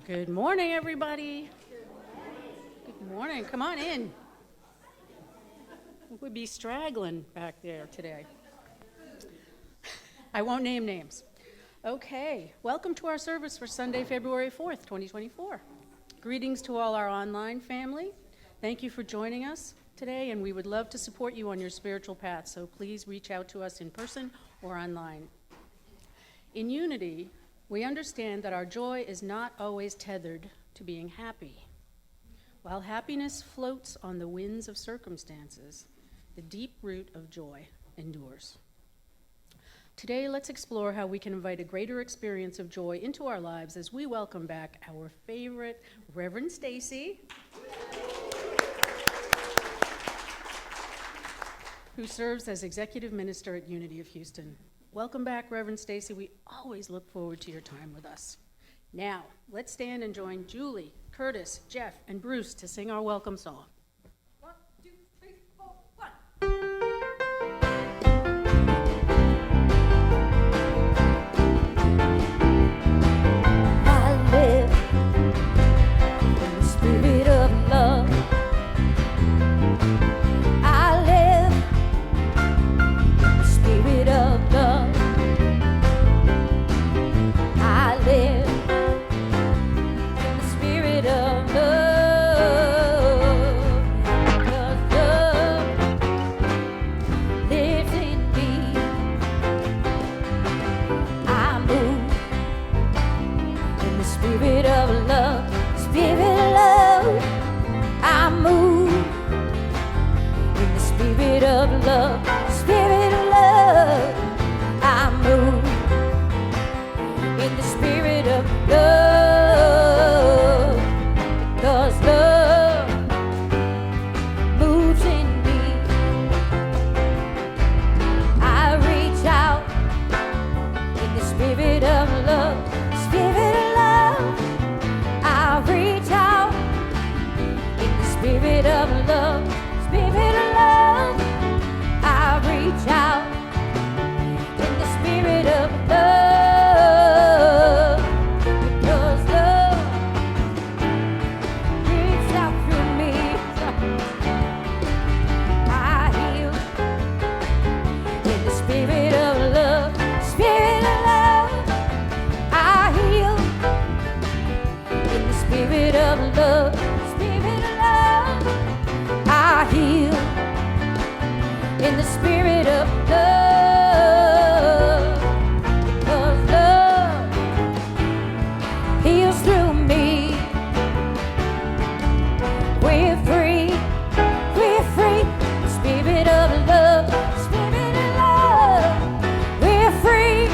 Good morning, everybody. Good morning. Come on in. We'll be straggling back there today. I won't name names. Okay, welcome to our service for Sunday, February 4th, 2024. Greetings to all our online family. Thank you for joining us today, and we would love to support you on your spiritual path, so please reach out to us in person or online. In unity, we understand that our joy is not always tethered to being happy. While happiness floats on the winds of circumstances, the deep root of joy endures. Today, let's explore how we can invite a greater experience of joy into our lives as we welcome back our favorite Reverend Stacy, who serves as Executive Minister at Unity of Houston. Welcome back, Reverend Stacy. We always look forward to your time with us. Now, let's stand and join Julie, Curtis, Jeff, and Bruce to sing our welcome song. 1, 2, 3, 4, 1. I live in the spirit of love. I live in the spirit of love. I live in the spirit of love, because love lives in me. I move in the spirit of love, spirit of love. I move in the spirit of love, spirit of love. I move in the spirit of love, because love moves in me. I reach out in the spirit of love, spirit of love. I reach out in the spirit of love, spirit of love. I reach out in the spirit of love. Spirit of love, spirit of love. I heal in the spirit of love, because love heals through me. We're free, we're free. Spirit of love, spirit of love. We're free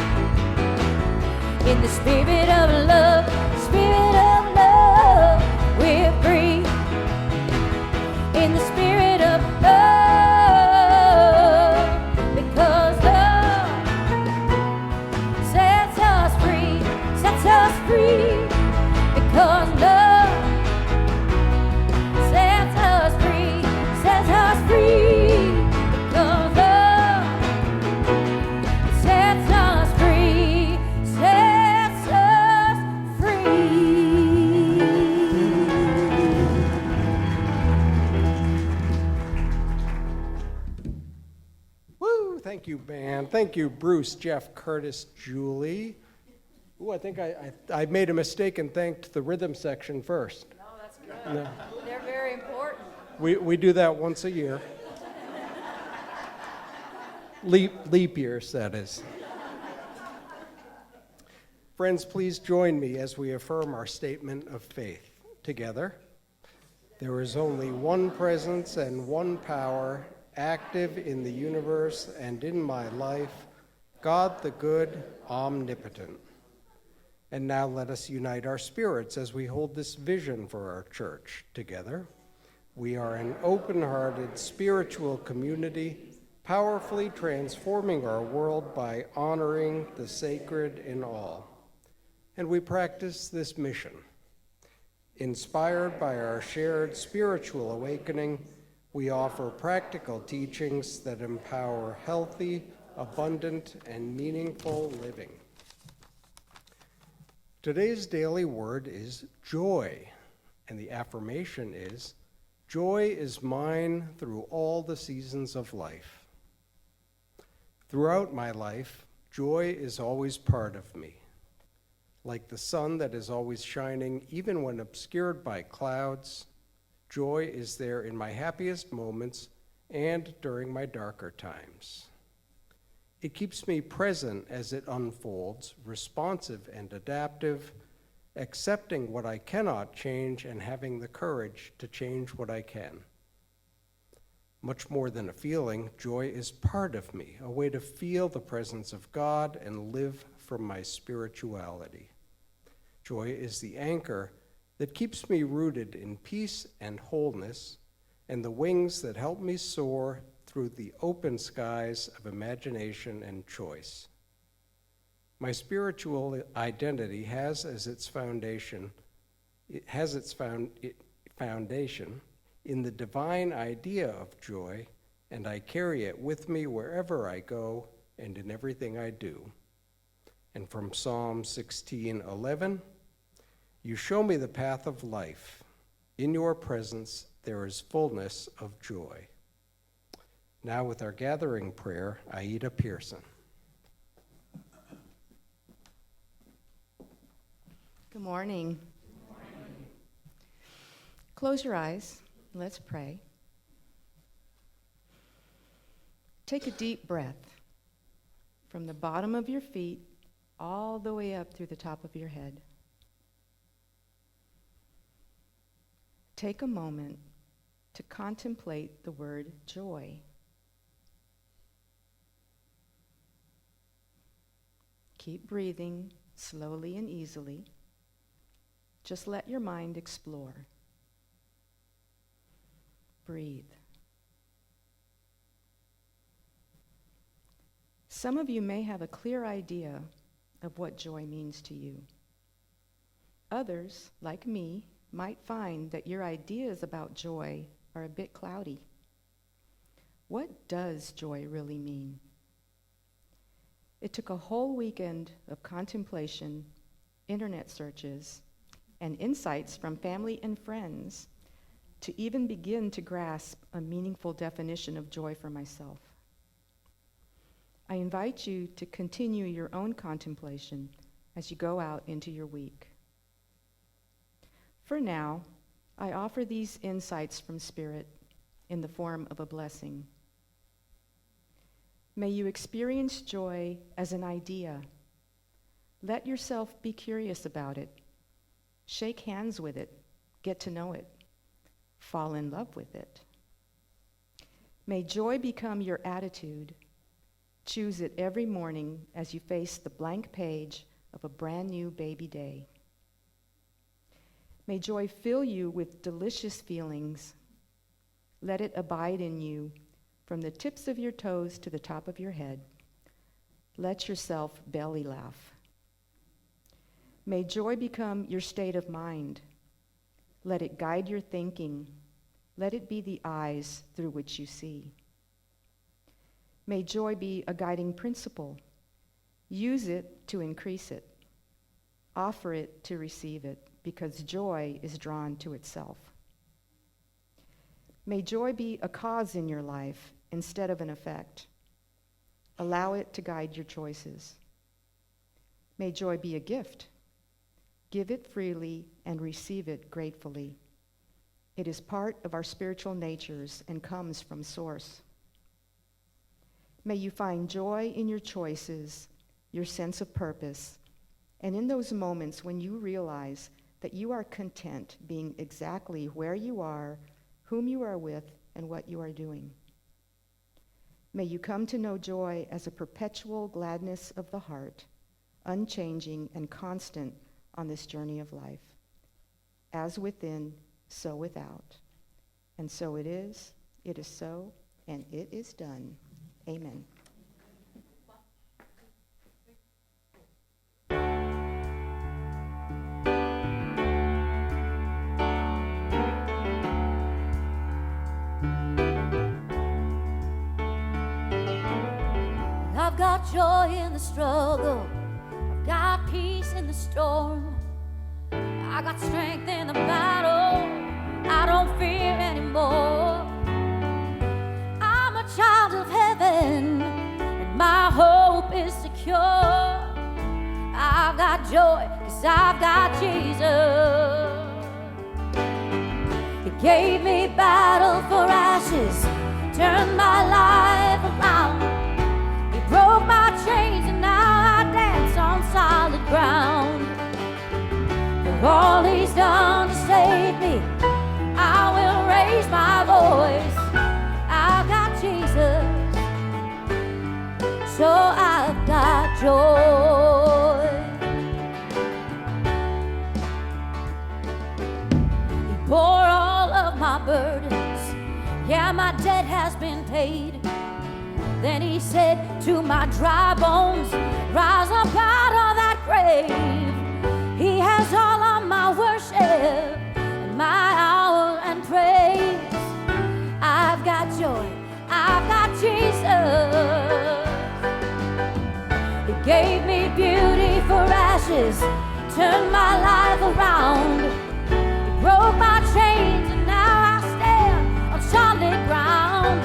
in the spirit of love, spirit of love. We're free in the spirit of love, because love Thank you, band. Thank you, Bruce, Jeff, Curtis, Julie. Ooh, I think I made a mistake and thanked the rhythm section first. No, that's good. No. They're very important. We do that once a year. Leap years, that is. Friends, please join me as we affirm our statement of faith together. There is only one presence and one power active in the universe and in my life, God the good, omnipotent. And now let us unite our spirits as we hold this vision for our church together. We are an open-hearted spiritual community, powerfully transforming our world by honoring the sacred in all. And we practice this mission. Inspired by our shared spiritual awakening, we offer practical teachings that empower healthy, abundant, and meaningful living. Today's daily word is joy, and the affirmation is, joy is mine through all the seasons of life. Throughout my life, joy is always part of me. Like the sun that is always shining, even when obscured by clouds, joy is there in my happiest moments and during my darker times. It keeps me present as it unfolds, responsive and adaptive, accepting what I cannot change and having the courage to change what I can. Much more than a feeling, joy is part of me, a way to feel the presence of God and live from my spirituality. Joy is the anchor that keeps me rooted in peace and wholeness, and the wings that help me soar through the open skies of imagination and choice. My spiritual identity has as its foundation, foundation in the divine idea of joy, and I carry it with me wherever I go and in everything I do. And from Psalm 16:11, you show me the path of life. In your presence there is fullness of joy. Now with our gathering prayer, Aida Pearson. Good morning. Close your eyes. Let's pray. Take a deep breath from the bottom of your feet all the way up through the top of your head. Take a moment to contemplate the word joy. Keep breathing slowly and easily. Just let your mind explore. Breathe. Some of you may have a clear idea of what joy means to you. Others, like me, might find that your ideas about joy are a bit cloudy. What does joy really mean? It took a whole weekend of contemplation, internet searches, and insights from family and friends to even begin to grasp a meaningful definition of joy for myself. I invite you to continue your own contemplation as you go out into your week. For now, I offer these insights from Spirit in the form of a blessing. May you experience joy as an idea. Let yourself be curious about it. Shake hands with it. Get to know it. Fall in love with it. May joy become your attitude. Choose it every morning as you face the blank page of a brand new baby day. May joy fill you with delicious feelings. Let it abide in you from the tips of your toes to the top of your head. Let yourself belly laugh. May joy become your state of mind. Let it guide your thinking. Let it be the eyes through which you see. May joy be a guiding principle. Use it to increase it. Offer it to receive it, because joy is drawn to itself. May joy be a cause in your life instead of an effect. Allow it to guide your choices. May joy be a gift. Give it freely and receive it gratefully. It is part of our spiritual natures and comes from Source. May you find joy in your choices, your sense of purpose, and in those moments when you realize that you are content being exactly where you are, whom you are with, and what you are doing. May you come to know joy as a perpetual gladness of the heart, unchanging and constant on this journey of life. As within, so without. And so it is so, and it is done. Amen. I've got joy in the struggle. I've got peace in the storm. I got strength in the battle. I don't fear anymore. I'm a child of heaven, and my hope is secure. I've got joy, 'cause I've got Jesus. He gave me battle for ashes, turned my life around. He broke my chains, and now I dance on solid ground. For all he's done to save me, I will raise my voice. I've got Jesus, so I've got joy. He bore all of my burdens. Yeah, my debt has been paid. Then he said to my dry bones, rise up out of that grave. He has all of my worship and my hour and praise. I've got joy, I've got Jesus. He gave me beauty for ashes, turned my life around. He broke my chains, and now I stand on solid ground.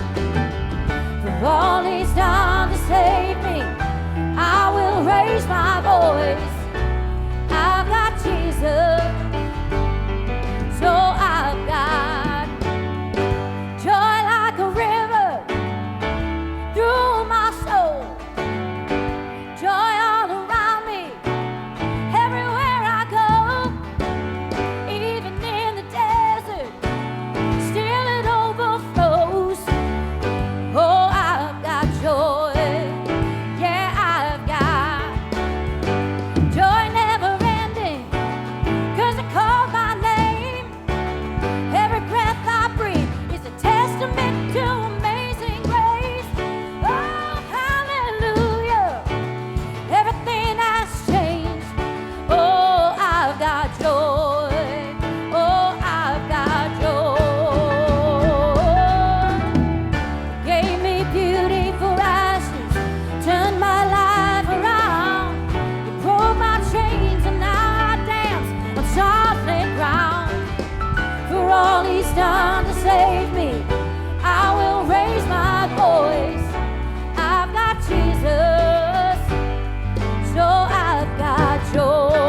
For all he's done to save me, I will raise my voice. I've got Jesus, so I've got joy like a river through my soul. Joy all around me, everywhere I go. Even in the desert, still it overflows. Oh, I've got joy. Yeah, I've got joy never ending, 'cause I call my name. Every breath I breathe is a testament to amazing grace. Oh, hallelujah. Everything has changed. Oh, I've got joy. Oh, I've got joy. Gave me beauty for ashes, turned my life around. He broke my chains, and now I dance on solid ground. For all he's done to save me, I will raise my voice. I've got Jesus, so I've got joy.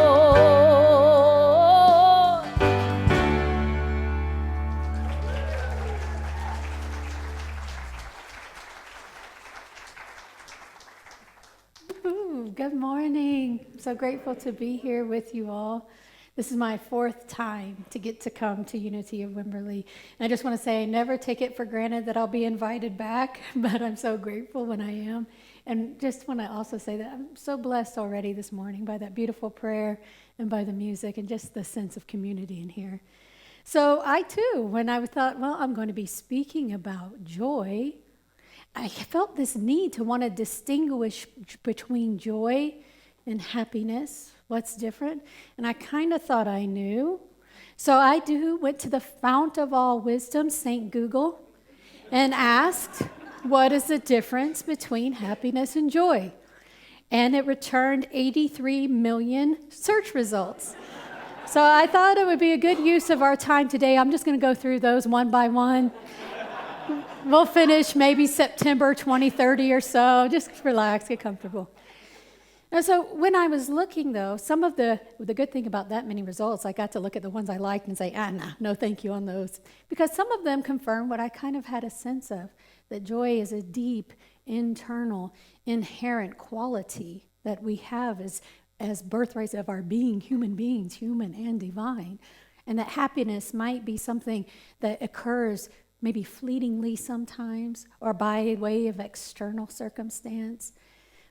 Ooh, good morning. I'm so grateful to be here with you all. This is my 4th time to get to come to Unity of Wimberley. And I just want to say I never take it for granted that I'll be invited back, but I'm so grateful when I am. And just want to also say that I'm so blessed already this morning by that beautiful prayer and by the music and just the sense of community in here. So I too, when I thought, well, I'm going to be speaking about joy, I felt this need to want to distinguish between joy and happiness. What's different? And I kind of thought I knew. So I went to the fount of all wisdom, St. Google, and asked, what is the difference between happiness and joy? And it returned 83 million search results. So I thought it would be a good use of our time today. I'm just going to go through those one by one. We'll finish maybe September 2030 or so. Just relax, get comfortable. And so when I was looking, though, some of the good thing about that many results, I got to look at the ones I liked and say, no thank you on those. Because some of them confirm what I kind of had a sense of, that joy is a deep, internal, inherent quality that we have as birthrights of our being, human beings, human and divine. And that happiness might be something that occurs maybe fleetingly sometimes or by way of external circumstance.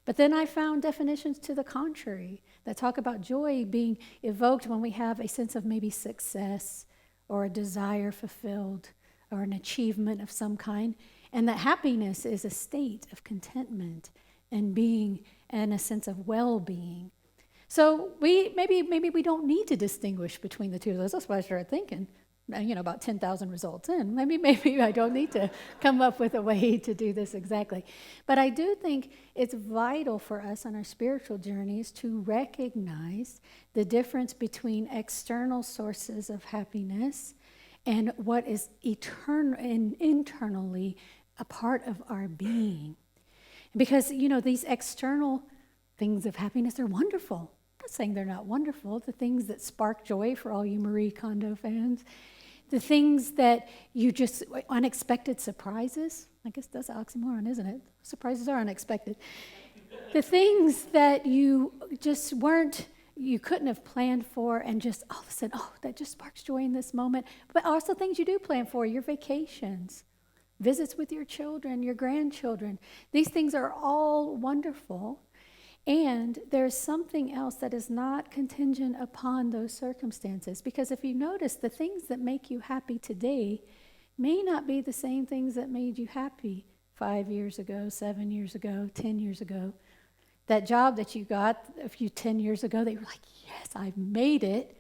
But then I found definitions to the contrary that talk about joy being evoked when we have a sense of maybe success or a desire fulfilled or an achievement of some kind, and that happiness is a state of contentment and being and a sense of well-being. So maybe we don't need to distinguish between the two of those. That's what I started thinking. About 10,000 results in. Maybe I don't need to come up with a way to do this exactly. But I do think it's vital for us on our spiritual journeys to recognize the difference between external sources of happiness and what is eternal and internally a part of our being. Because, these external things of happiness are wonderful. I'm not saying they're not wonderful. The things that spark joy for all you Marie Kondo fans. The things that you just, unexpected surprises. I guess that's an oxymoron, isn't it? Surprises are unexpected. The things that you just you couldn't have planned for, and just all of a sudden, that just sparks joy in this moment. But also things you do plan for, your vacations, visits with your children, your grandchildren. These things are all wonderful. And there's something else that is not contingent upon those circumstances. Because if you notice, the things that make you happy today may not be the same things that made you happy 5 years ago, 7 years ago, 10 years ago. That job that you got 10 years ago, they were like, yes, I've made it.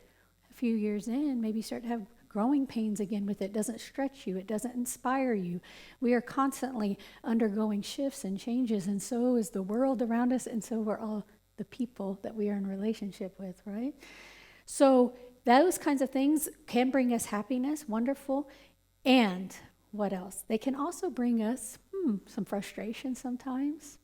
A few years in, maybe you start to have growing pains again with it. It doesn't stretch you. It doesn't inspire you. We are constantly undergoing shifts and changes, and so is the world around us, and so are all the people that we are in relationship with, right? So those kinds of things can bring us happiness, wonderful. And what else? They can also bring us some frustration sometimes,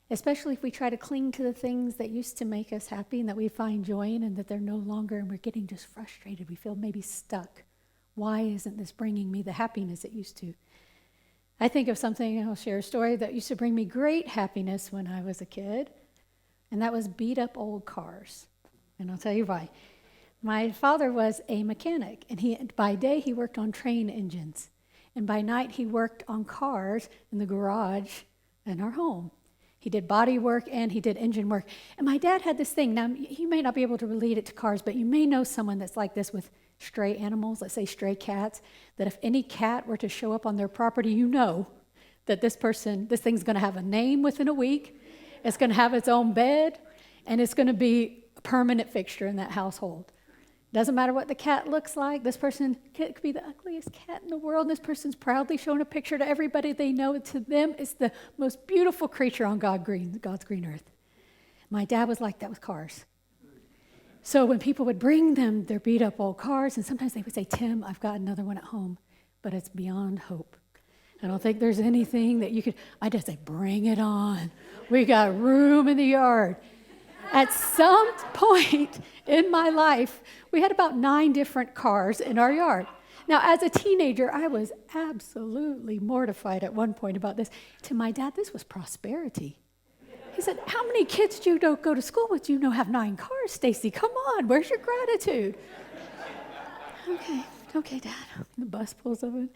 especially if we try to cling to the things that used to make us happy and that we find joy in, and that they're no longer, and we're getting just frustrated. We feel maybe stuck. Why isn't this bringing me the happiness it used to? I think of something, I'll share a story, that used to bring me great happiness when I was a kid, and that was beat up old cars. And I'll tell you why. My father was a mechanic, and by day he worked on train engines, and by night he worked on cars in the garage in our home. He did body work and he did engine work. And my dad had this thing. Now, you may not be able to relate it to cars, but you may know someone that's like this with stray animals, let's say stray cats, that if any cat were to show up on their property, you know that this thing's going to have a name within a week, it's going to have its own bed, and it's going to be a permanent fixture in that household. Doesn't matter what the cat looks like. This person could be the ugliest cat in the world. And this person's proudly showing a picture to everybody they know. To them, it's the most beautiful creature on God's green earth. My dad was like that with cars. So when people would bring them their beat up old cars, and sometimes they would say, Tim, I've got another one at home, but it's beyond hope. I don't think there's anything that you could, I just say, bring it on. We got room in the yard. At some point in my life, we had about 9 different cars in our yard. Now, as a teenager, I was absolutely mortified at one point about this. To my dad, this was prosperity. He said, how many kids do you go to school with? You have 9 cars, Stacy. Come on, where's your gratitude? Okay, Dad. The bus pulls over.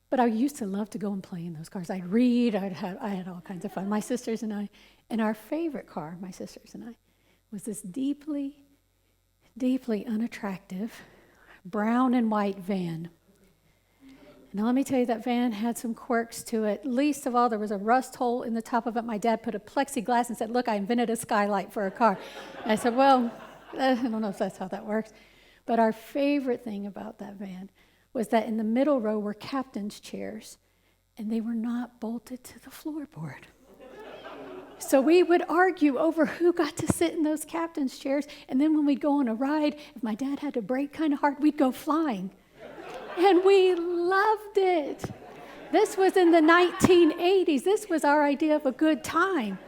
But I used to love to go and play in those cars. I'd read. I had all kinds of fun. My sisters and I. And our favorite car, my sisters and I, was this deeply, deeply unattractive brown and white van. Now, let me tell you, that van had some quirks to it. Least of all, there was a rust hole in the top of it. My dad put a plexiglass and said, look, I invented a skylight for a car. And I said, well, I don't know if that's how that works. But our favorite thing about that van was that in the middle row were captain's chairs, and they were not bolted to the floorboard. So we would argue over who got to sit in those captain's chairs, and then when we'd go on a ride, if my dad had to brake kind of hard, we'd go flying. And we loved it. This was in the 1980s. This was our idea of a good time.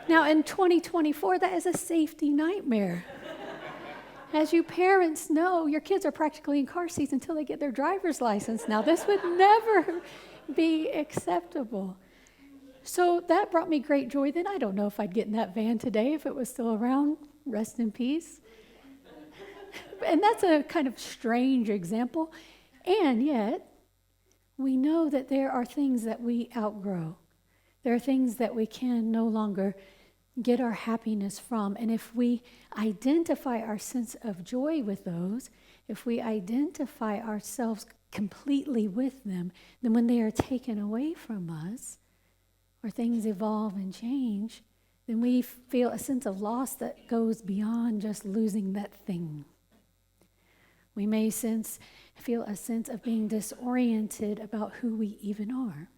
Now, in 2024, that is a safety nightmare. As you parents know, your kids are practically in car seats until they get their driver's license. Now, this would never be acceptable. So that brought me great joy. Then I don't know if I'd get in that van today if it was still around. Rest in peace. And that's a kind of strange example. And yet, we know that there are things that we outgrow. There are things that we can no longer get our happiness from. And if we identify our sense of joy with those, if we identify ourselves completely with them, then when they are taken away from us, or things evolve and change, then we feel a sense of loss that goes beyond just losing that thing. We may feel a sense of being disoriented about who we even are,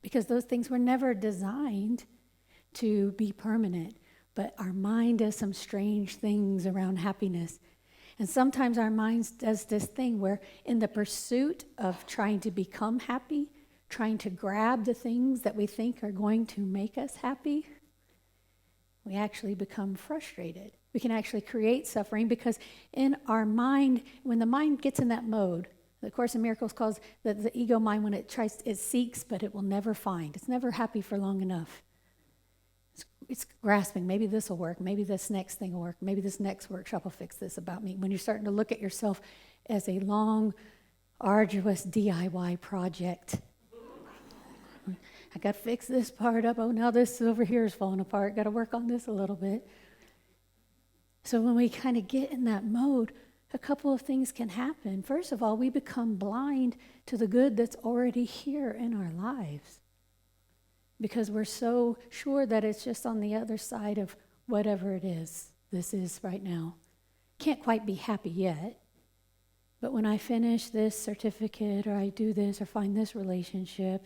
because those things were never designed to be permanent, but our mind does some strange things around happiness. And sometimes our mind does this thing where in the pursuit of trying to become happy, trying to grab the things that we think are going to make us happy, we actually become frustrated. We can actually create suffering because in our mind, when the mind gets in that mode, the Course in Miracles calls the ego mind when it seeks, but it will never find. It's never happy for long enough. It's grasping, maybe this will work, maybe this next thing will work, maybe this next workshop will fix this about me. When you're starting to look at yourself as a long, arduous DIY project. I got to fix this part up. Oh, now this over here is falling apart. Got to work on this a little bit. So when we kind of get in that mode, a couple of things can happen. First of all, we become blind to the good that's already here in our lives, because we're so sure that it's just on the other side of whatever it is this is right now. Can't quite be happy yet, but when I finish this certificate, or I do this, or find this relationship,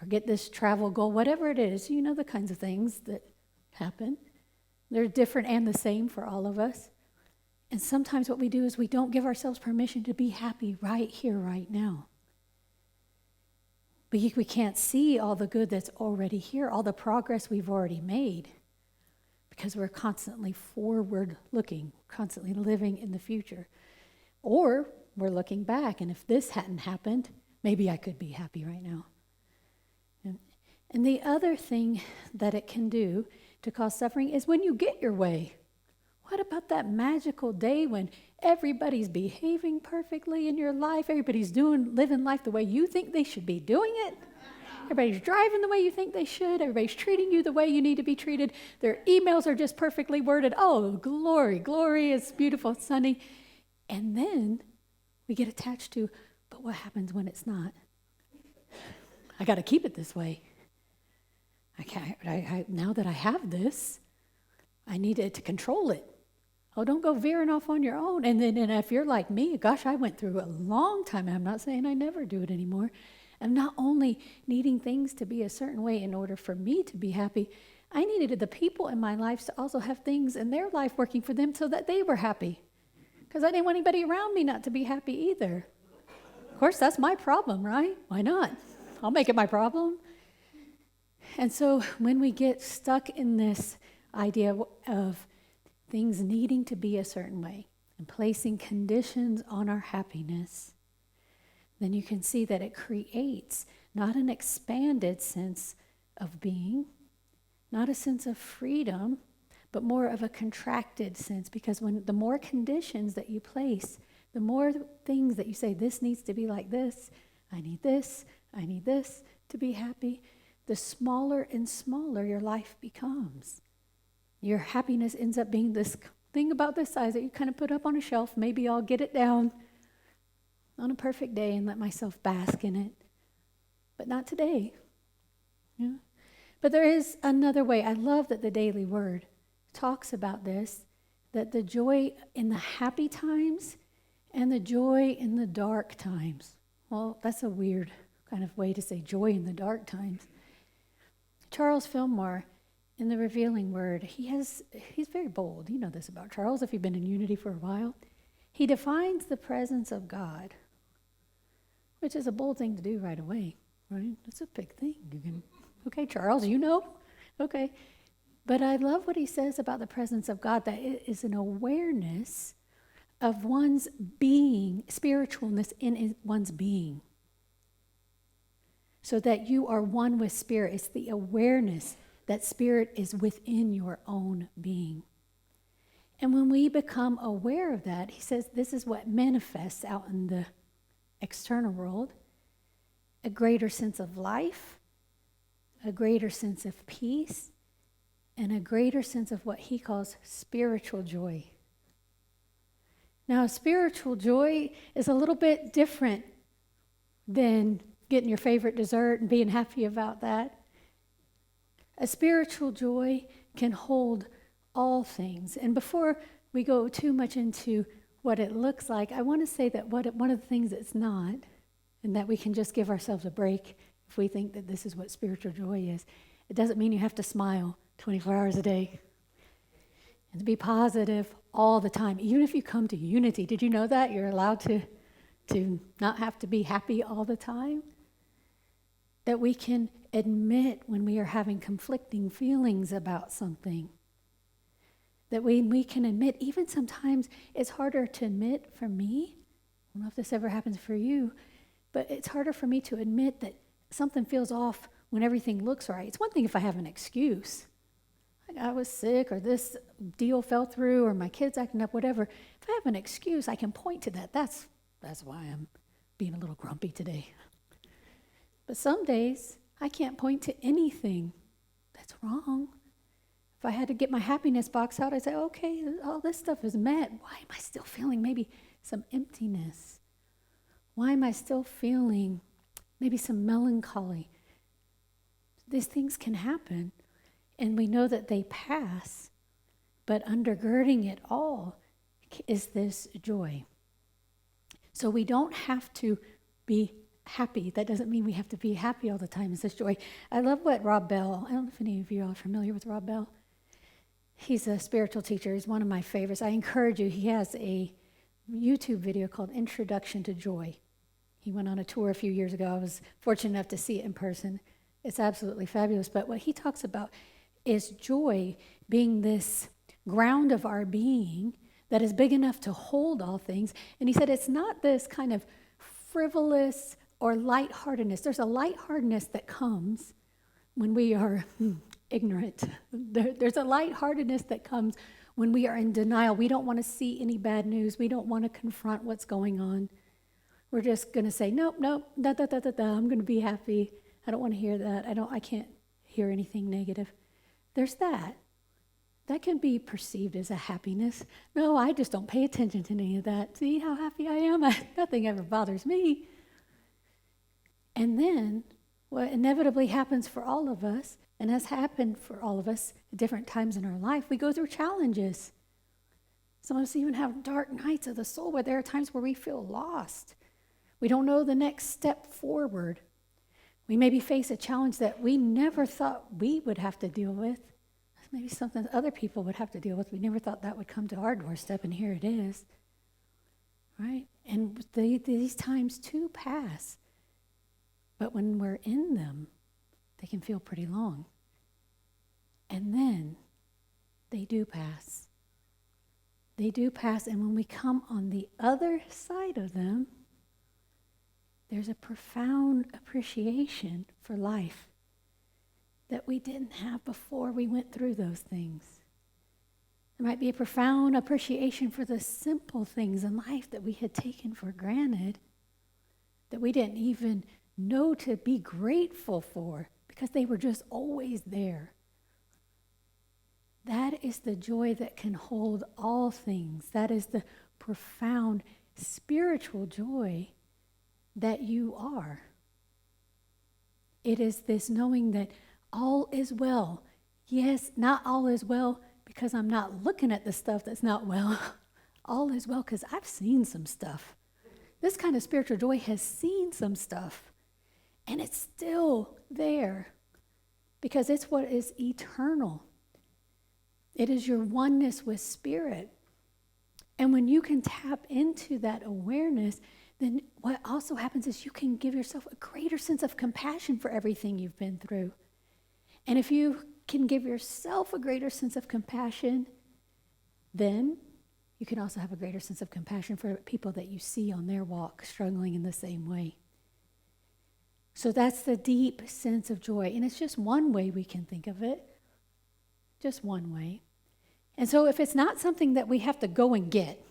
or get this travel goal, whatever it is, you know the kinds of things that happen. They're different and the same for all of us. And sometimes what we do is we don't give ourselves permission to be happy right here, right now. We can't see all the good that's already here, all the progress we've already made, because we're constantly forward looking, constantly living in the future. Or we're looking back, and if this hadn't happened, maybe I could be happy right now. And the other thing that it can do to cause suffering is when you get your way. What about that magical day when everybody's behaving perfectly in your life? Everybody's living life the way you think they should be doing it. Everybody's driving the way you think they should. Everybody's treating you the way you need to be treated. Their emails are just perfectly worded. Oh, glory, glory, it's beautiful, it's sunny. And then we get attached to, but what happens when it's not? I got to keep it this way. Now that I have this, I need to control it. Oh, don't go veering off on your own. And if you're like me, gosh, I went through a long time. I'm not saying I never do it anymore. I'm not only needing things to be a certain way in order for me to be happy, I needed the people in my life to also have things in their life working for them so that they were happy. Because I didn't want anybody around me not to be happy either. Of course, that's my problem, right? Why not? I'll make it my problem. And so when we get stuck in this idea of things needing to be a certain way and placing conditions on our happiness, then you can see that it creates not an expanded sense of being, not a sense of freedom, but more of a contracted sense. Because the more conditions that you place, the more things that you say, this needs to be like this, I need this to be happy, the smaller and smaller your life becomes. Your happiness ends up being this thing about this size that you kind of put up on a shelf. Maybe I'll get it down on a perfect day and let myself bask in it. But not today. Yeah. But there is another way. I love that the Daily Word talks about this, that the joy in the happy times and the joy in the dark times. Well, that's a weird kind of way to say joy in the dark times. Charles Fillmore, in the Revealing Word, he's very bold. You know this about Charles if you've been in Unity for a while. He defines the presence of God, which is a bold thing to do right away, right? That's a big thing. You can, okay, Charles, you know? Okay. But I love what he says about the presence of God, that it is an awareness of one's being, spiritualness in one's being. So that you are one with spirit. It's the awareness that spirit is within your own being. And when we become aware of that, he says this is what manifests out in the external world: a greater sense of life, a greater sense of peace, and a greater sense of what he calls spiritual joy. Now, spiritual joy is a little bit different than getting your favorite dessert and being happy about that. A spiritual joy can hold all things. And before we go too much into what it looks like, I want to say that one of the things it's not, and that we can just give ourselves a break if we think that this is what spiritual joy is. It doesn't mean you have to smile 24 hours a day and to be positive all the time. Even if you come to Unity, did you know that? You're allowed to not have to be happy all the time? That we can admit when we are having conflicting feelings about something. That we can admit, even sometimes it's harder to admit for me. I don't know if this ever happens for you, but it's harder for me to admit that something feels off when everything looks right. It's one thing if I have an excuse. Like I was sick, or this deal fell through, or my kid's acting up, whatever. If I have an excuse, I can point to that. That's why I'm being a little grumpy today. But some days, I can't point to anything that's wrong. If I had to get my happiness box out, I'd say, okay, all this stuff is met. Why am I still feeling maybe some emptiness? Why am I still feeling maybe some melancholy? These things can happen, and we know that they pass, but undergirding it all is this joy. So we don't have to be happy. That doesn't mean we have to be happy all the time. It's this joy. I love what Rob Bell, I don't know if any of you are familiar with Rob Bell. He's a spiritual teacher. He's one of my favorites. I encourage you. He has a YouTube video called Introduction to Joy. He went on a tour a few years ago. I was fortunate enough to see it in person. It's absolutely fabulous. But what he talks about is joy being this ground of our being that is big enough to hold all things. And he said it's not this kind of frivolous or lightheartedness. There's a lightheartedness that comes when we are ignorant. There's a lightheartedness that comes when we are in denial. We don't want to see any bad news. We don't want to confront what's going on. We're just going to say, nope, I'm going to be happy. I don't want to hear that. I can't hear anything negative. There's that. That can be perceived as a happiness. No, I just don't pay attention to any of that. See how happy I am? Nothing ever bothers me. And then what inevitably happens for all of us, and has happened for all of us at different times in our life, we go through challenges. Some of us even have dark nights of the soul where there are times where we feel lost. We don't know the next step forward. We maybe face a challenge that we never thought we would have to deal with. Maybe something other people would have to deal with. We never thought that would come to our doorstep, and here it is. Right? And these times too pass. But when we're in them, they can feel pretty long. And then they do pass. They do pass, and when we come on the other side of them, there's a profound appreciation for life that we didn't have before we went through those things. There might be a profound appreciation for the simple things in life that we had taken for granted, that we didn't even know to be grateful for because they were just always there. That is the joy that can hold all things. That is the profound spiritual joy that you are. It is this knowing that all is well. Yes, not all is well because I'm not looking at the stuff that's not well. All is well because I've seen some stuff. This kind of spiritual joy has seen some stuff, and it's still there because it's what is eternal. It is your oneness with spirit. And when you can tap into that awareness then what also happens is you can give yourself a greater sense of compassion for everything you've been through. And if you can give yourself a greater sense of compassion, then you can also have a greater sense of compassion for people that you see on their walk struggling in the same way. So that's the deep sense of joy. And it's just one way we can think of it. Just one way. And so if it's not something that we have to go and get,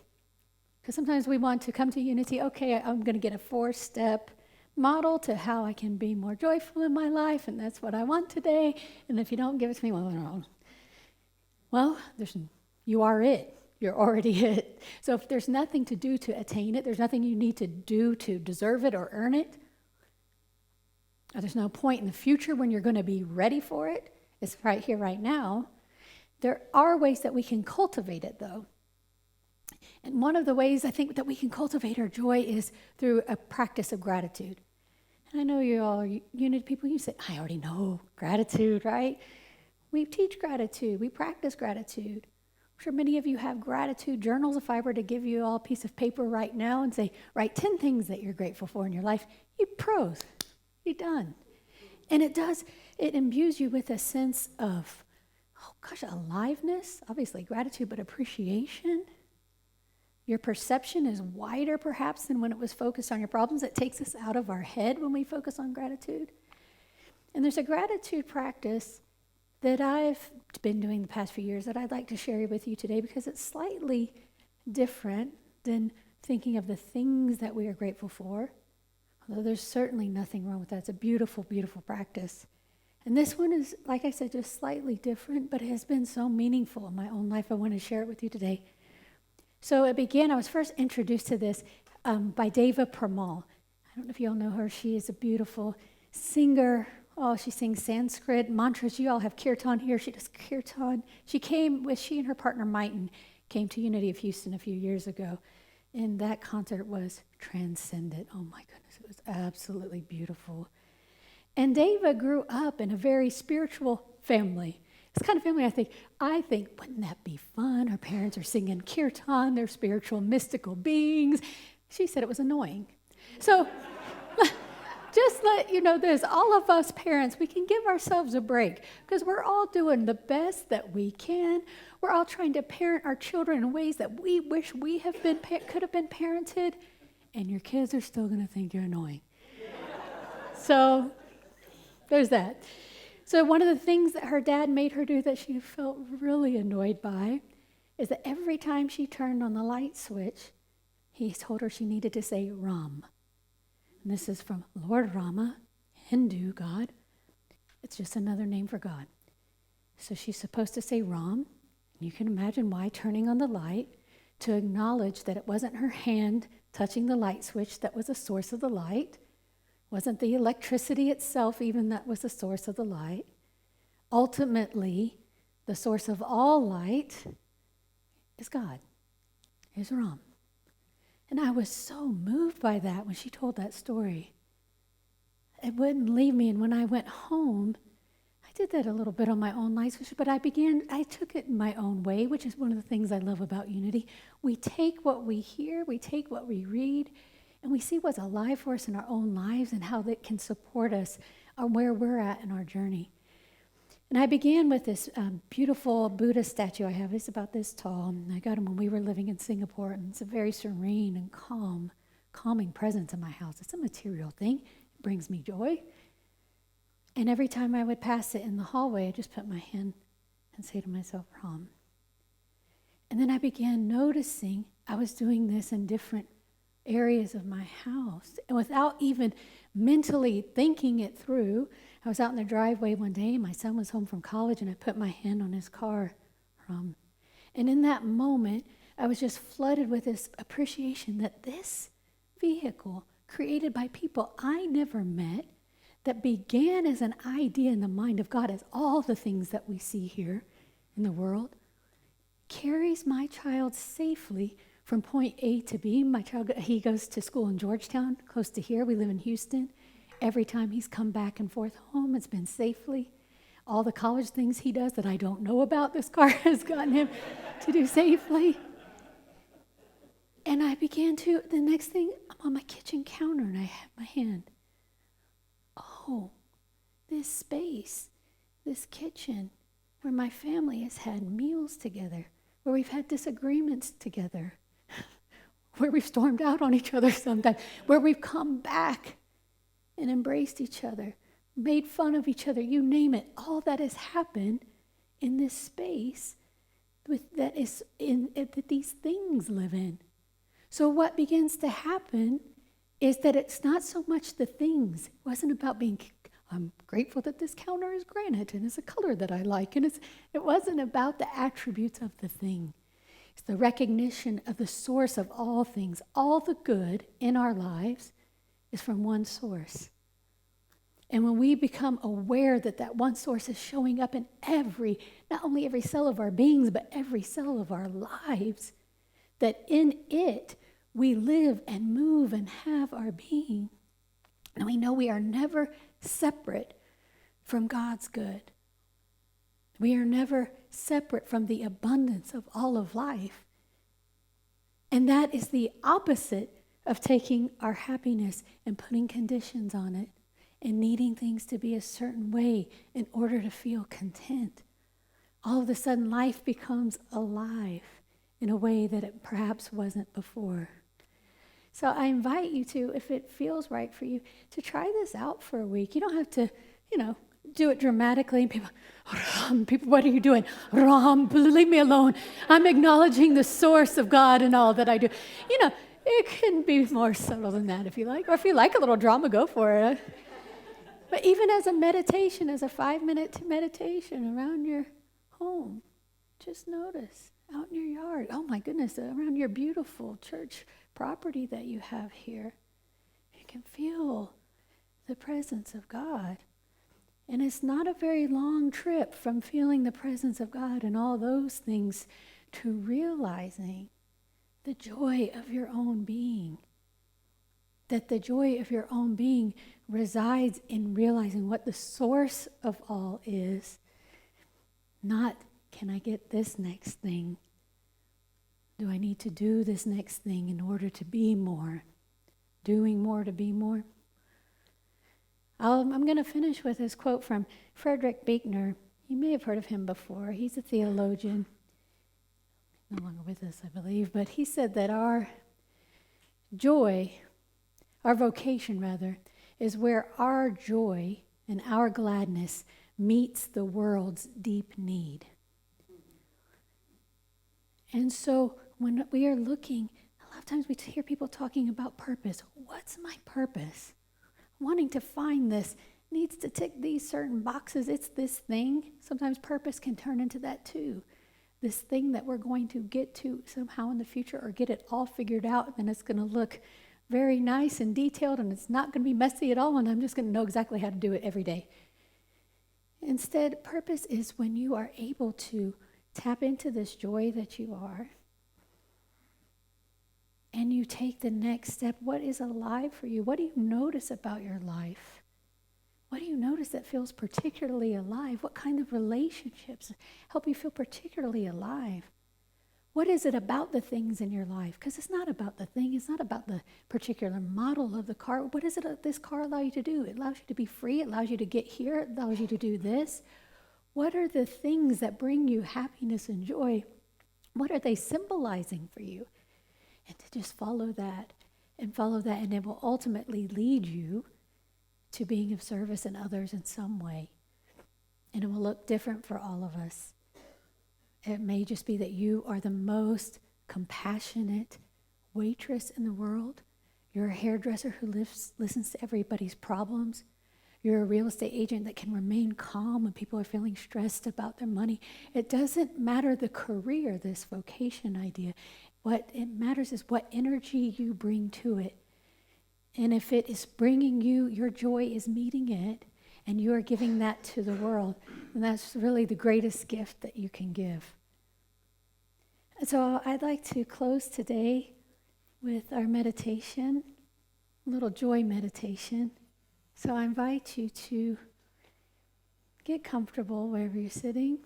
because sometimes we want to come to Unity, okay, I'm going to get a 4-step model to how I can be more joyful in my life, and that's what I want today. And if you don't give it to me, well, you are it. You're already it. So if there's nothing to do to attain it, there's nothing you need to do to deserve it or earn it, or there's no point in the future when you're going to be ready for it. It's right here, right now. There are ways that we can cultivate it, though. And one of the ways I think that we can cultivate our joy is through a practice of gratitude. And I know you all are Unity people. You say, I already know gratitude, right? We teach gratitude. We practice gratitude. I'm sure many of you have gratitude journals. If I were to give you all a piece of paper right now and say, write 10 things that you're grateful for in your life, you'd pros. You're done. And it imbues you with a sense of, aliveness, obviously gratitude, but appreciation. Your perception is wider perhaps than when it was focused on your problems. It takes us out of our head when we focus on gratitude. And there's a gratitude practice that I've been doing the past few years that I'd like to share with you today because it's slightly different than thinking of the things that we are grateful for. Although there's certainly nothing wrong with that. It's a beautiful, beautiful practice. And this one is, like I said, just slightly different, but it has been so meaningful in my own life. I want to share it with you today. So I was first introduced to this by Deva Premal. I don't know if you all know her. She is a beautiful singer. Oh, she sings Sanskrit mantras. You all have kirtan here. She does kirtan. She and her partner Maiton came to Unity of Houston a few years ago. And that concert was transcendent. Oh my goodness, it was absolutely beautiful. And Deva grew up in a very spiritual family. It's the kind of family I think, wouldn't that be fun? Her parents are singing kirtan, they're spiritual, mystical beings. She said it was annoying. So just let you know this, all of us parents, we can give ourselves a break because we're all doing the best that we can. We're all trying to parent our children in ways that we wish we could have been parented, and your kids are still going to think you're annoying. So there's that. So one of the things that her dad made her do that she felt really annoyed by is that every time she turned on the light switch, he told her she needed to say Ram. And this is from Lord Rama, Hindu God. It's just another name for God. So she's supposed to say Ram. And you can imagine why turning on the light to acknowledge that it wasn't her hand touching the light switch that was the source of the light. Wasn't the electricity itself even that was the source of the light. Ultimately, the source of all light is God, is Ram. And I was so moved by that when she told that story. It wouldn't leave me. And when I went home, I did that a little bit on my own life, but I took it in my own way, which is one of the things I love about Unity. We take what we hear, we take what we read, and we see what's alive for us in our own lives and how that can support us on where we're at in our journey. And I began with this beautiful Buddha statue I have. It's about this tall. And I got him when we were living in Singapore. And it's a very serene and calming presence in my house. It's a material thing. It brings me joy. And every time I would pass it in the hallway, I just put my hand and say to myself, Ram. And then I began noticing I was doing this in different areas of my house. And without even mentally thinking it through, I was out in the driveway one day, and my son was home from college, and I put my hand on his car. And in that moment, I was just flooded with this appreciation that this vehicle, created by people I never met, that began as an idea in the mind of God, as all the things that we see here in the world, carries my child safely from point A to B. My child, he goes to school in Georgetown, close to here. We live in Houston. Every time he's come back and forth home, it's been safely. All the college things he does that I don't know about, this car has gotten him to do safely. And And I began to, the next thing, I'm on my kitchen counter and I have my hand. Oh, this space, this kitchen, where my family has had meals together, where we've had disagreements together, where we've stormed out on each other sometimes, where we've come back and embraced each other, made fun of each other, you name it. All that has happened in this space that these things live in. So what begins to happen is that it's not so much the things. It wasn't about I'm grateful that this counter is granite and it's a color that I like. And it wasn't about the attributes of the thing. It's the recognition of the source of all things. All the good in our lives is from one source. And when we become aware that that one source is showing up in not only every cell of our beings, but every cell of our lives, that in it we live and move and have our being. And we know we are never separate from God's good. We are never separate from the abundance of all of life. And that is the opposite of taking our happiness and putting conditions on it and needing things to be a certain way in order to feel content. All of a sudden, life becomes alive in a way that it perhaps wasn't before. So I invite you to, if it feels right for you, to try this out for a week. You don't have to, do it dramatically. People, what are you doing? Leave me alone. I'm acknowledging the source of God in all that I do. It can be more subtle than that if you like. Or if you like a little drama, go for it. But even as a meditation, as a 5-minute meditation around your home, just notice out in your yard. Oh my goodness, around your beautiful church property that you have here. You can feel the presence of God. And it's not a very long trip from feeling the presence of God and all those things to realizing the joy of your own being. That the joy of your own being resides in realizing what the source of all is. Not, can I get this next thing? Do I need to do this next thing in order to be more? Doing more to be more? I'm going to finish with this quote from Frederick Buechner. You may have heard of him before. He's a theologian. No longer with us, I believe. But he said that our joy, our vocation rather, is where our joy and our gladness meets the world's deep need. And so when we are looking, a lot of times we hear people talking about purpose. What's my purpose? Wanting to find this needs to tick these certain boxes. It's this thing. Sometimes purpose can turn into that too. This thing that we're going to get to somehow in the future or get it all figured out, and it's going to look very nice and detailed, and it's not going to be messy at all, and I'm just going to know exactly how to do it every day. Instead, purpose is when you are able to tap into this joy that you are, and you take the next step. What is alive for you? What do you notice about your life? What do you notice that feels particularly alive? What kind of relationships help you feel particularly alive? What is it about the things in your life? Because it's not about the thing. It's not about the particular model of the car. What is it that this car allows you to do? It allows you to be free. It allows you to get here. It allows you to do this. What are the things that bring you happiness and joy? What are they symbolizing for you? And to just follow that, and it will ultimately lead you to being of service in others in some way. And it will look different for all of us. It may just be that you are the most compassionate waitress in the world. You're a hairdresser who listens to everybody's problems. You're a real estate agent that can remain calm when people are feeling stressed about their money. It doesn't matter the career, this vocation idea. What it matters is what energy you bring to it. And if it is bringing you, your joy is meeting it, and you are giving that to the world, then that's really the greatest gift that you can give. So I'd like to close today with our meditation, a little joy meditation. So I invite you to get comfortable wherever you're sitting.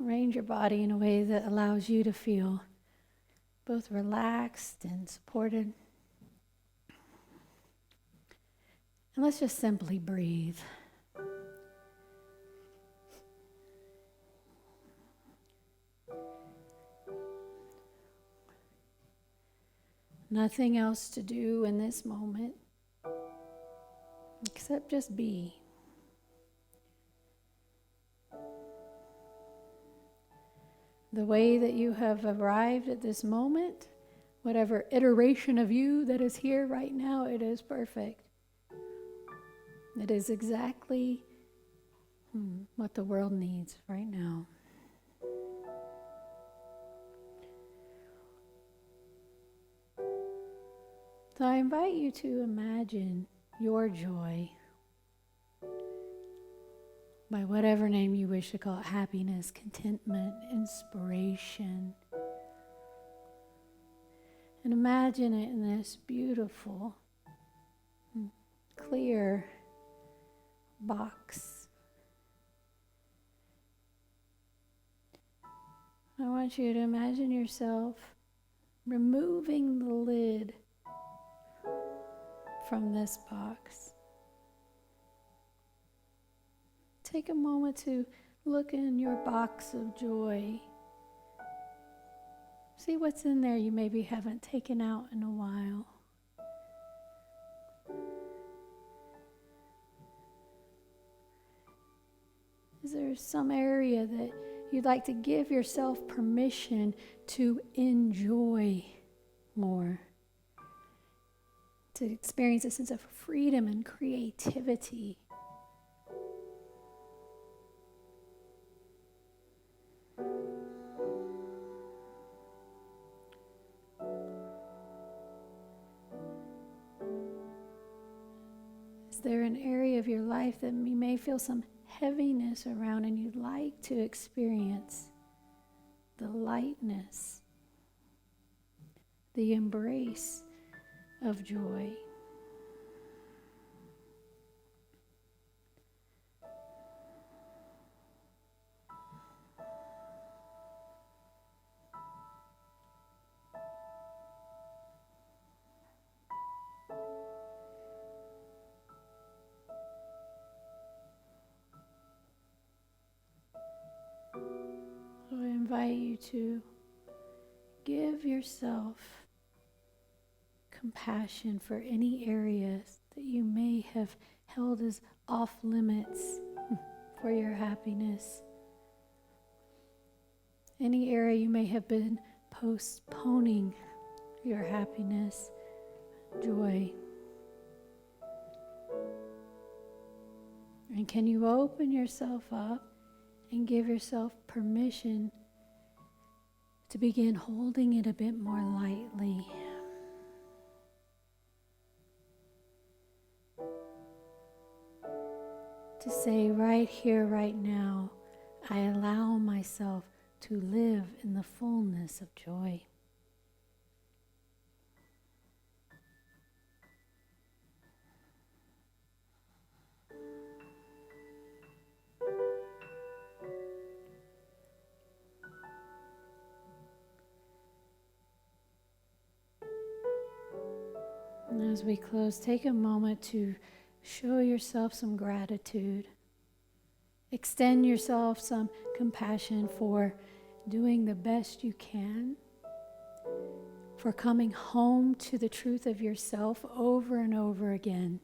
Arrange your body in a way that allows you to feel both relaxed and supported. And let's just simply breathe. Nothing else to do in this moment except just be. The way that you have arrived at this moment, whatever iteration of you that is here right now, it is perfect. It is exactly what the world needs right now. So I invite you to imagine your joy by whatever name you wish to call it: happiness, contentment, inspiration. And imagine it in this beautiful, clear box. I want you to imagine yourself removing the lid from this box. Take a moment to look in your box of joy. See what's in there you maybe haven't taken out in a while. Is there some area that you'd like to give yourself permission to enjoy more? To experience a sense of freedom and creativity. Is there an area of your life that you may feel some heaviness around and you'd like to experience the lightness, the embrace of joy? So I invite you to give yourself compassion for any areas that you may have held as off limits for your happiness. Any area you may have been postponing your happiness, joy. And can you open yourself up and give yourself permission to begin holding it a bit more lightly? To say right here, right now, I allow myself to live in the fullness of joy. And as we close, take a moment to show yourself some gratitude. Extend yourself some compassion for doing the best you can, for coming home to the truth of yourself over and over again.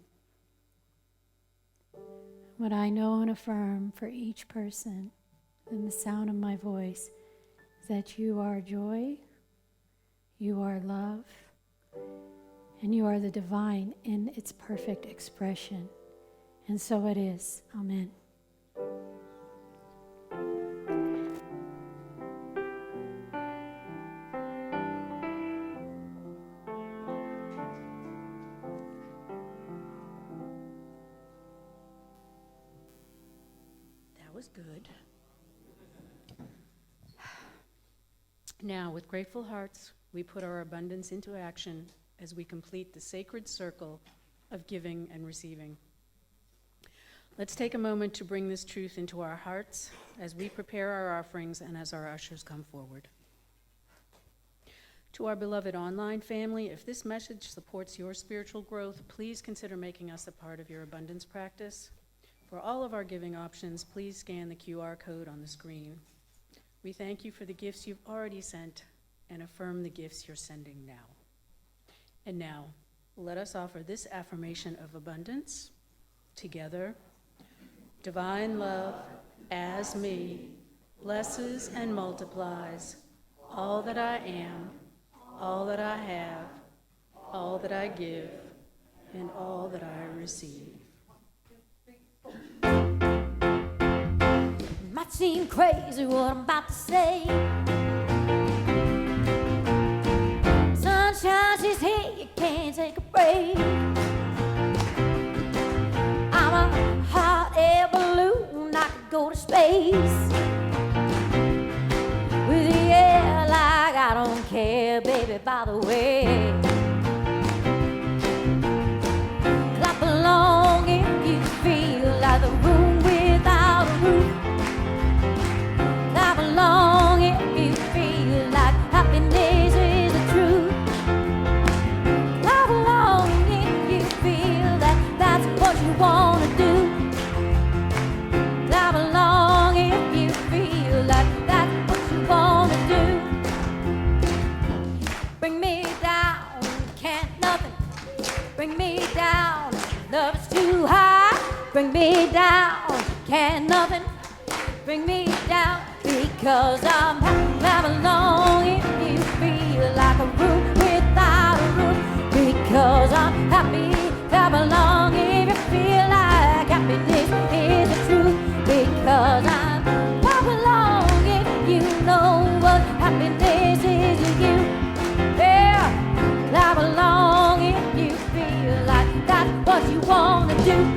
What I know and affirm for each person in the sound of my voice is that you are joy, you are love, and you are the divine in its perfect expression. And so it is. Amen. That was good. Now, with grateful hearts, we put our abundance into action as we complete the sacred circle of giving and receiving. Let's take a moment to bring this truth into our hearts as we prepare our offerings and as our ushers come forward. To our beloved online family, if this message supports your spiritual growth, please consider making us a part of your abundance practice. For all of our giving options, please scan the QR code on the screen. We thank you for the gifts you've already sent and affirm the gifts you're sending now. And now, let us offer this affirmation of abundance together. Divine love, as me, blesses and multiplies all that I am, all that I have, all that I give, and all that I receive. Might seem crazy what I'm about to say. Sunshine, she's here, you can't take a break. I'm a hot air balloon, I could go to space. With the air like I don't care, baby, by the way. Clap along if you feel like the room without a roof. Clap along if you feel like happiness is the truth. Clap along if you feel that that's what you want to do. Clap along if you feel like that's what you want to do. Bring me down, can't nothing bring me down. Love is too high. Bring me down, can't nothing bring me down. Because I'm happy. Clap along if you feel like a room without a roof. Because I'm happy. Clap along if you feel like happiness is the truth. Because I'm clap along if you know what happiness is to you. Yeah, clap along if you feel like that's what you want to do.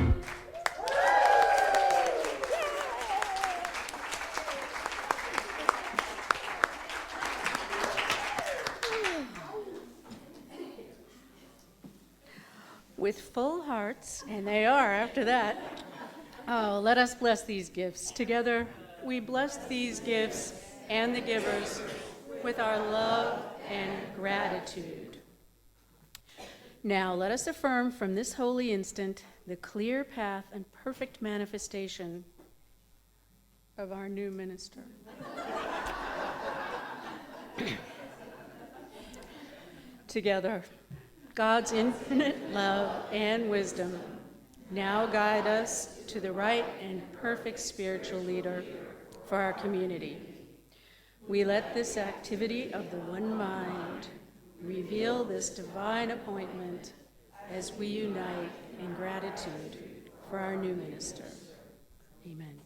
With full hearts, and they are after that, oh, let us bless these gifts. Together, we bless these gifts and the givers with our love and gratitude. Now, let us affirm from this holy instant the clear path and perfect manifestation of our new minister. Together, God's infinite love and wisdom now guide us to the right and perfect spiritual leader for our community. We let this activity of the one mind reveal this divine appointment as we unite in gratitude for our new minister. Amen.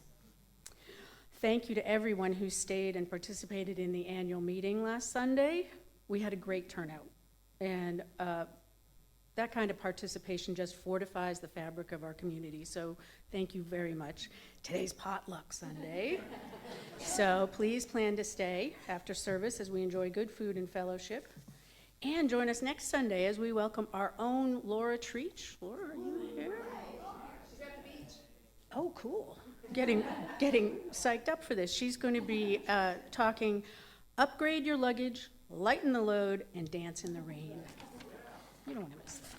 Thank you to everyone who stayed and participated in the annual meeting last Sunday. We had a great turnout. And that kind of participation just fortifies the fabric of our community. So thank you very much. Today's potluck Sunday. So please plan to stay after service as we enjoy good food and fellowship. And join us next Sunday as we welcome our own Laura Treach. Laura, are you here? She's at the beach. Oh, cool. Getting psyched up for this. She's going to be talking upgrade your luggage, lighten the load, and dance in the rain. You don't want to miss that.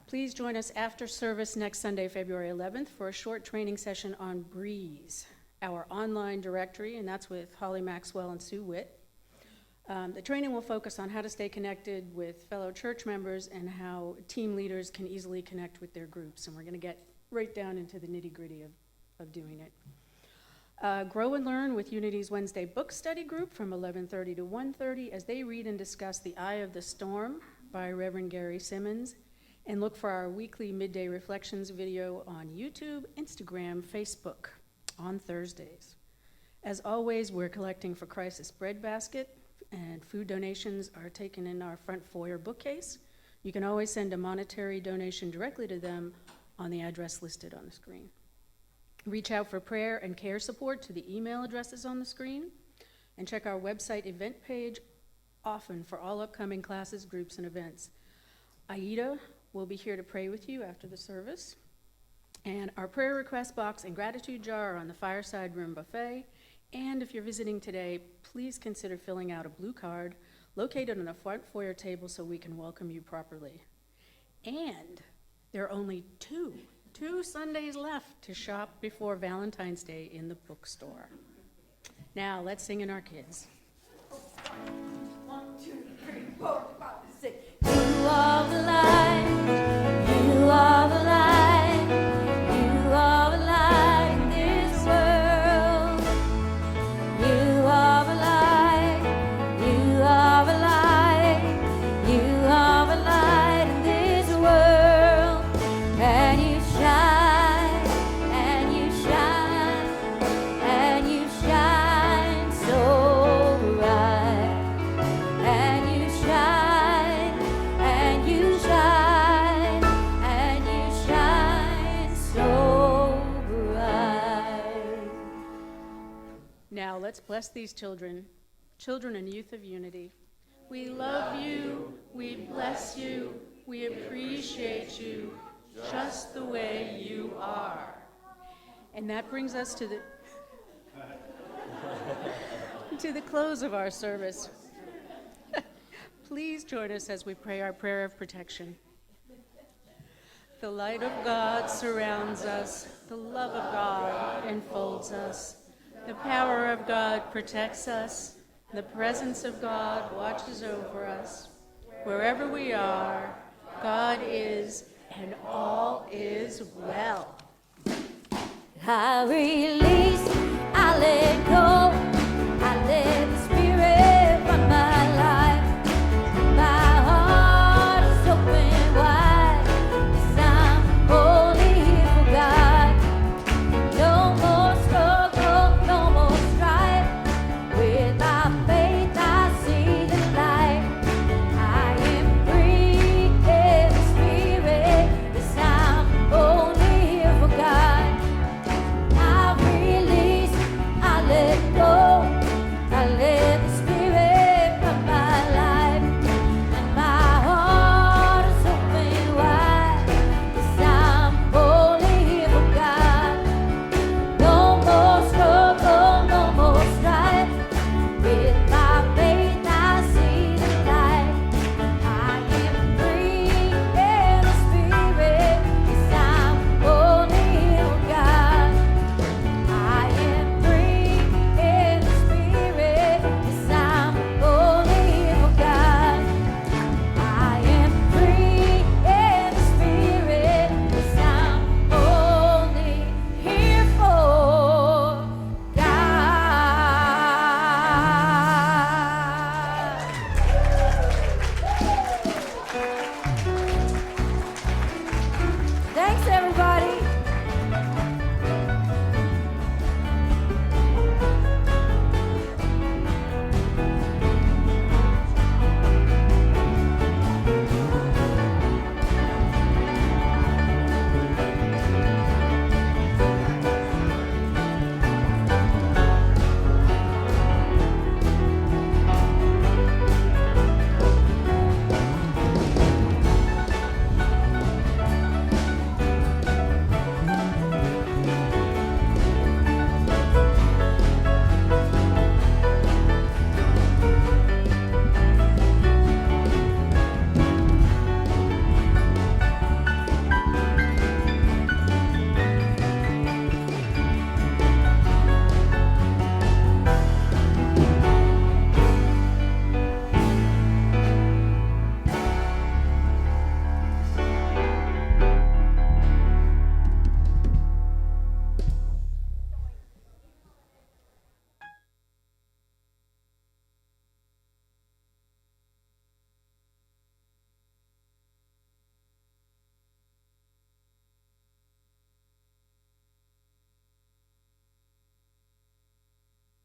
Please join us after service next Sunday, February 11th, for a short training session on Breeze, our online directory, and that's with Holly Maxwell and Sue Witt. The training will focus on how to stay connected with fellow church members and how team leaders can easily connect with their groups, and we're going to get right down into the nitty-gritty of doing it. Grow and Learn with Unity's Wednesday book study group from 11:30 to 1:30 as they read and discuss The Eye of the Storm by Reverend Gary Simmons, and look for our weekly midday reflections video on YouTube, Instagram, Facebook on Thursdays. As always, we're collecting for Crisis Bread Basket, and food donations are taken in our front foyer bookcase. You can always send a monetary donation directly to them on the address listed on the screen. Reach out for prayer and care support to the email addresses on the screen, and check our website event page often for all upcoming classes, groups, and events. Aida will be here to pray with you after the service. And our prayer request box and gratitude jar are on the Fireside Room buffet. And if you're visiting today, please consider filling out a blue card located on the front foyer table so we can welcome you properly. And there are only two Sundays left to shop before Valentine's Day in the bookstore. Now, let's sing in our kids. 1, 2, 3, 4, 5, 6. You are the light. You are the light. You are the light in this world. You are the light. You are the light. You are the light in this world. And you shine, and you shine, and you shine so bright. And you shine, and you shine, and you shine so bright. Now, let's bless these children and youth of unity. We love you, we bless you, we appreciate you just the way you are. And that brings us to the close of our service. Please join us as we pray our prayer of protection. The light of God surrounds us. The love of God enfolds us. The power of God protects us. The presence of God watches over us. Wherever we are, God is, and all is well. I release